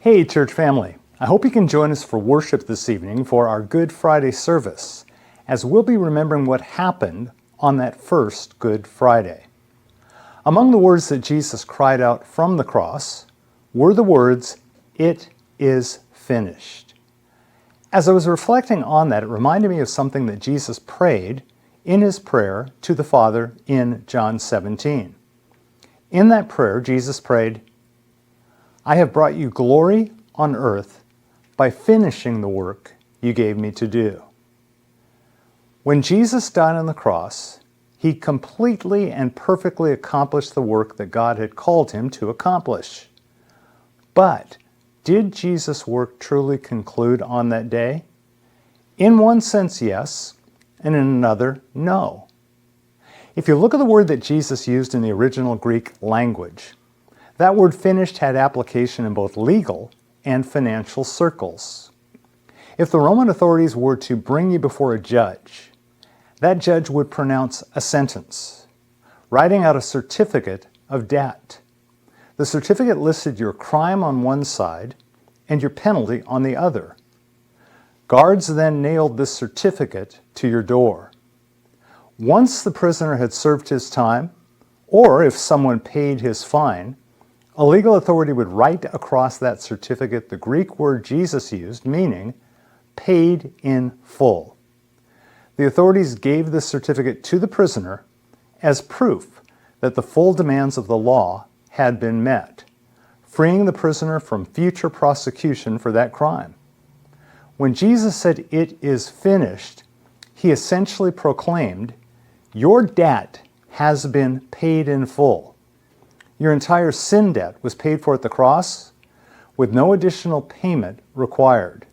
Hey, church family. I hope you can join us for worship this evening for our Good Friday service, as we'll be remembering what happened on that first Good Friday. Among the words that Jesus cried out from the cross were the words, "It is finished." As I was reflecting on that, it reminded me of something that Jesus prayed in his prayer to the Father in John 17. In that prayer, Jesus prayed, "I have brought you glory on earth by finishing the work you gave me to do." When Jesus died on the cross, he completely and perfectly accomplished the work that God had called him to accomplish. But did Jesus' work truly conclude on that day? In one sense, yes, and in another, no. If you look at the word that Jesus used in the original Greek language, that word finished had application in both legal and financial circles. If the Roman authorities were to bring you before a judge, that judge would pronounce a sentence, writing out a certificate of debt. The certificate listed your crime on one side and your penalty on the other. Guards then nailed this certificate to your door. Once the prisoner had served his time, or if someone paid his fine, a legal authority would write across that certificate the Greek word Jesus used, meaning paid in full. The authorities gave this certificate to the prisoner as proof that the full demands of the law had been met, freeing the prisoner from future prosecution for that crime. When Jesus said, "It is finished," he essentially proclaimed, your debt has been paid in full. Your entire sin debt was paid for at the cross with no additional payment required.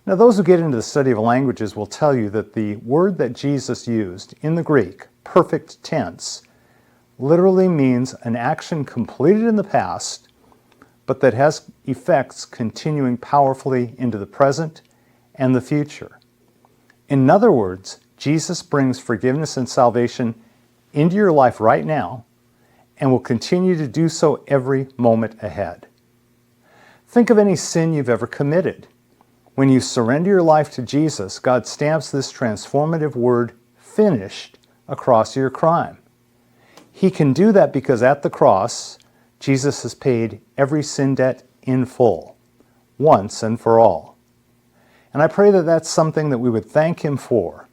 Now, those who get into the study of languages will tell you that the word that Jesus used in the Greek, perfect tense, literally means an action completed in the past, but that has effects continuing powerfully into the present and the future. In other words, Jesus brings forgiveness and salvation into your life right now, and will continue to do so every moment ahead. Think of any sin you've ever committed. When you surrender your life to Jesus, God stamps this transformative word, finished, across your crime. He can do that because at the cross, Jesus has paid every sin debt in full, once and for all. And I pray that that's something that we would thank him for,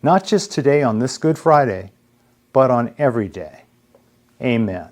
not just today on this Good Friday, but on every day. Amen.